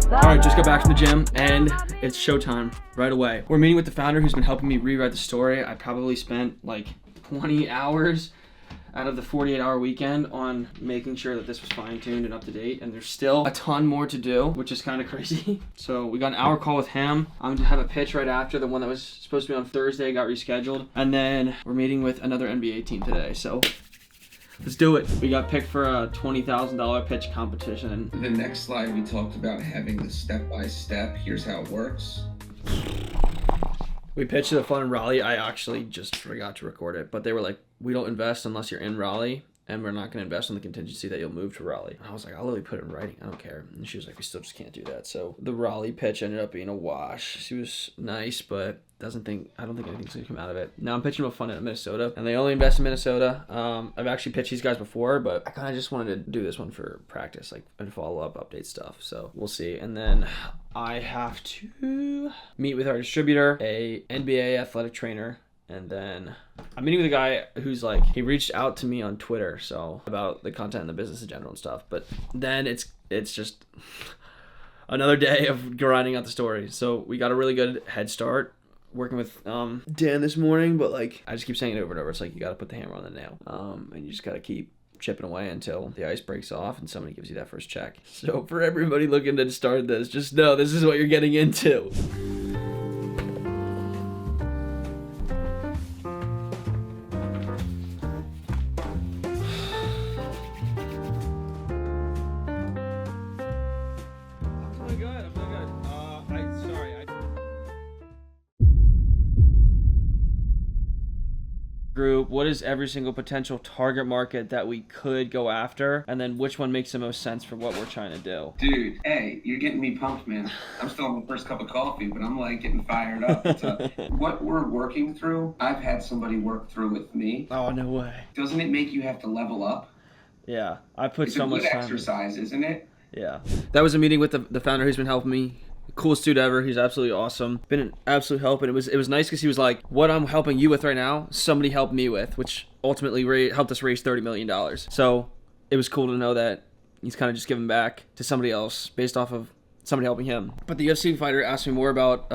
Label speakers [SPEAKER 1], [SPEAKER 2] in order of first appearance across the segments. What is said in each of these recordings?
[SPEAKER 1] Alright, just got back from the gym and it's showtime right away. We're meeting with the founder who's been helping me rewrite the story. I probably spent like 20 hours out of the 48-hour weekend on making sure that this was fine-tuned and up to date, and there's still a ton more to do, which is kind of crazy. So we got an hour call with him. I'm gonna have a pitch right after. The one that was supposed to be on Thursday got rescheduled, and then we're meeting with another NBA team today. So let's do it. We got picked for a $20,000 pitch competition.
[SPEAKER 2] The next slide, we talked about having the step-by-step. Here's how it works.
[SPEAKER 1] We pitched to the fund in Raleigh. I actually just forgot to record it, but they were like, we don't invest unless you're in Raleigh, and we're not going to invest on the contingency that you'll move to Raleigh. And I was like, I'll literally put it in writing. I don't care. And she was like, we still just can't do that. So the Raleigh pitch ended up being a wash. She was nice, but I don't think anything's going to come out of it. Now I'm pitching to a fund in Minnesota, and they only invest in Minnesota. I've actually pitched these guys before, but I kind of just wanted to do this one for practice, like, and follow up, update stuff. So we'll see. And then I have to meet with our distributor, a NBA athletic trainer, and then I'm meeting with a guy who's like, he reached out to me on Twitter, so about the content and the business in general and stuff. But then it's just another day of grinding out the story. So we got a really good head start working with Dan this morning, but like I just keep saying it over and over. It's like you got to put the hammer on the nail, and you just got to keep chipping away until the ice breaks off and somebody gives you that first check. So for everybody looking to start this, just know this is what you're getting into. Group, what is every single potential target market that we could go after, and then which one makes the most sense for what we're trying to do?
[SPEAKER 2] Dude, hey, you're getting me pumped, man. I'm still on my first cup of coffee, but I'm like getting fired up. What we're working through, I've had somebody work through with me.
[SPEAKER 1] Oh, no way.
[SPEAKER 2] Doesn't it make you have to level up?
[SPEAKER 1] Yeah, I put
[SPEAKER 2] It's
[SPEAKER 1] so
[SPEAKER 2] a
[SPEAKER 1] much
[SPEAKER 2] good
[SPEAKER 1] time.
[SPEAKER 2] exercise, isn't it?
[SPEAKER 1] Yeah. That was a meeting with the founder who's been helping me. Coolest dude ever. He's absolutely awesome. Been an absolute help, and it was nice because he was like, what I'm helping you with right now, somebody helped me with, which ultimately helped us raise $30 million. So it was cool to know that he's kind of just giving back to somebody else based off of somebody helping him. But the UFC fighter asked me more about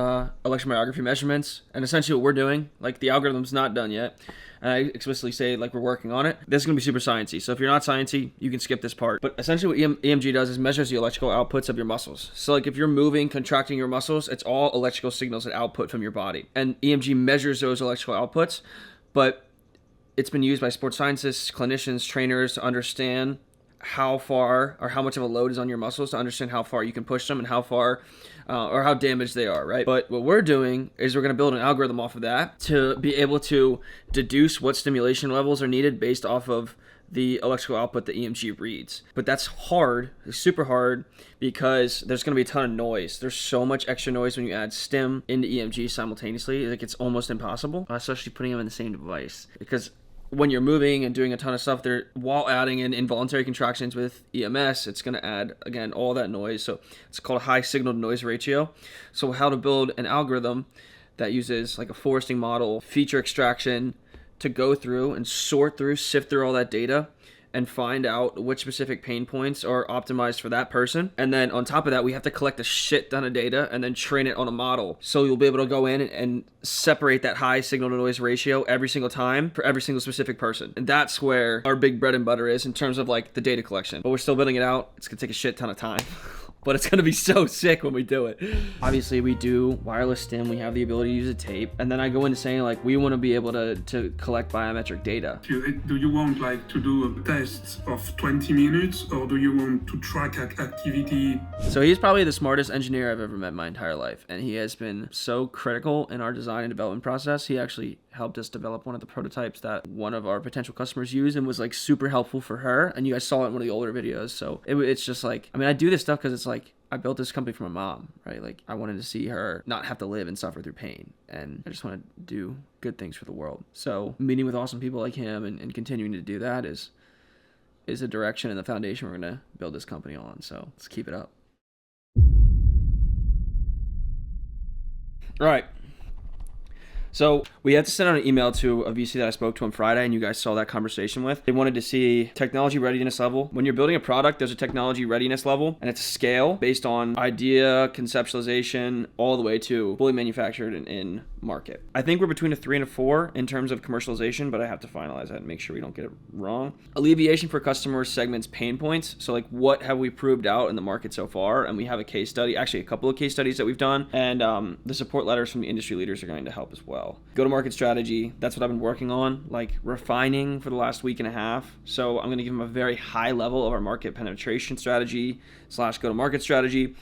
[SPEAKER 1] electromyography measurements, and essentially what we're doing, like the algorithm's not done yet, and I explicitly say like we're working on it. This is going to be super sciencey, so if you're not sciencey, you can skip this part. But essentially what EMG does is measures the electrical outputs of your muscles. So like if you're moving, contracting your muscles, it's all electrical signals that output from your body. And EMG measures those electrical outputs, but it's been used by sports scientists, clinicians, trainers to understand how far or how much of a load is on your muscles, to understand how far you can push them and how far or how damaged they are, right? But what we're doing is we're going to build an algorithm off of that to be able to deduce what stimulation levels are needed based off of the electrical output that EMG reads. But that's hard, it's super hard, because there's going to be a ton of noise. There's so much extra noise when you add stim into EMG simultaneously, like it's almost impossible, especially putting them in the same device. Because when you're moving and doing a ton of stuff there, while adding in involuntary contractions with EMS, it's going to add, again, all that noise. So it's called a high signal to noise ratio. So how to build an algorithm that uses like a foresting model, feature extraction, to go through and sort through, sift through all that data and find out which specific pain points are optimized for that person. And then on top of that, we have to collect a shit ton of data and then train it on a model. So you'll be able to go in and separate that high signal to noise ratio every single time for every single specific person. And that's where our big bread and butter is in terms of like the data collection. But we're still building it out. It's gonna take a shit ton of time. But it's going to be so sick when we do it. Obviously, we do wireless stim. We have the ability to use a tape. And then I go into saying, like, we want to be able to collect biometric data.
[SPEAKER 3] Do you want, like, to do a test of 20 minutes, or do you want to track activity?
[SPEAKER 1] So he's probably the smartest engineer I've ever met in my entire life. And he has been so critical in our design and development process. He actually helped us develop one of the prototypes that one of our potential customers used and was, like, super helpful for her. And you guys saw it in one of the older videos. So it's just, like, I mean, I do this stuff because it's, like, I built this company for my mom, right? Like, I wanted to see her not have to live and suffer through pain. And I just want to do good things for the world. So meeting with awesome people like him and continuing to do that is a direction and the foundation we're going to build this company on. So let's keep it up. All right. So we had to send out an email to a VC that I spoke to on Friday, and you guys saw that conversation with. They wanted to see technology readiness level. When you're building a product, there's a technology readiness level, and it's a scale based on idea, conceptualization, all the way to fully manufactured and in market. I think we're between a 3 and a 4 in terms of commercialization, but I have to finalize that and make sure we don't get it wrong. Alleviation for customer segments pain points. So like, what have we proved out in the market so far? And we have a case study, actually a couple of case studies that we've done, and the support letters from the industry leaders are going to help as well. Go-to-market strategy, that's what I've been working on, like refining for the last week and a half. So I'm going to give them a very high level of our market penetration strategy / go-to-market strategy.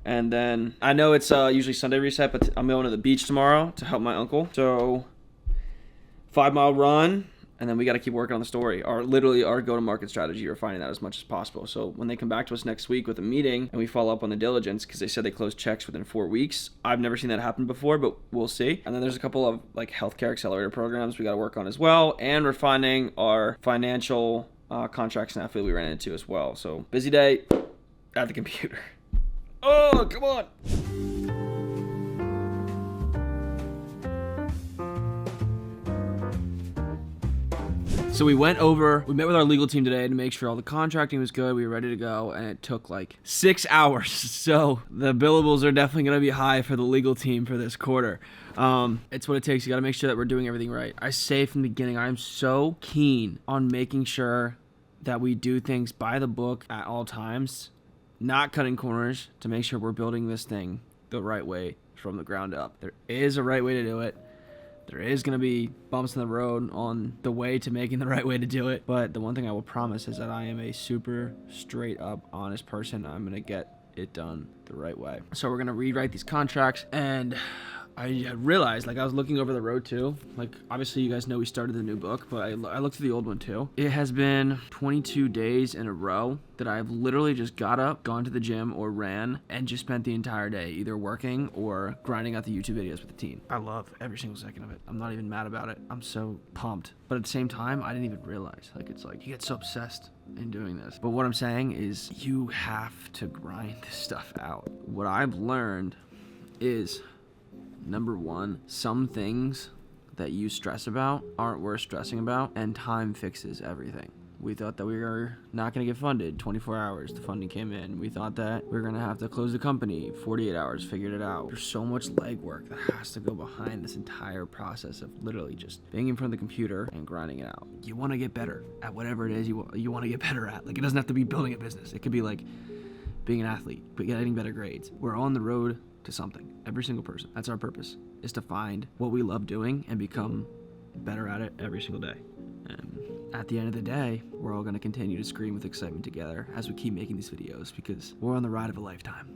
[SPEAKER 1] And then I know it's usually Sunday reset, but I'm going to the beach tomorrow to help my uncle. So 5-mile run, and then we got to keep working on the story, or literally our go-to-market strategy, refining that as much as possible. So when they come back to us next week with a meeting and we follow up on the diligence, because they said they closed checks within 4 weeks. I've never seen that happen before, but we'll see. And then there's a couple of like healthcare accelerator programs we got to work on as well, and refining our financial contracts and affiliate we ran into as well. So busy day at the computer. Oh, come on. So we met with our legal team today to make sure all the contracting was good. We were ready to go, and it took like 6 hours. So the billables are definitely going to be high for the legal team for this quarter. It's what it takes. You got to make sure that we're doing everything right. I say from the beginning, I'm so keen on making sure that we do things by the book at all times, not cutting corners, to make sure we're building this thing the right way from the ground up. There is a right way to do it. There is going to be bumps in the road on the way to making the right way to do it. But the one thing I will promise is that I am a super straight up honest person. I'm going to get it done the right way. So we're going to rewrite these contracts, and I realized, like, I was looking over the road too. Like, obviously you guys know we started the new book, but I looked through the old one too. It has been 22 days in a row that I've literally just got up, gone to the gym or ran, and just spent the entire day either working or grinding out the YouTube videos with the team. I love every single second of it. I'm not even mad about it. I'm so pumped. But at the same time, I didn't even realize. Like, it's like you get so obsessed in doing this. But what I'm saying is you have to grind this stuff out. What I've learned is, number one, some things that you stress about aren't worth stressing about, and time fixes everything. We thought that we were not going to get funded 24 hours. The funding came in. We thought that we were going to have to close the company 48 hours, figured it out. There's so much legwork that has to go behind this entire process of literally just being in front of the computer and grinding it out. You want to get better at whatever it is you want to get better at. Like, it doesn't have to be building a business. It could be like being an athlete, but getting better grades. We're on the road to something. Every single person. That's our purpose, is to find what we love doing and become better at it every single day. And at the end of the day, we're all going to continue to scream with excitement together as we keep making these videos, because we're on the ride of a lifetime.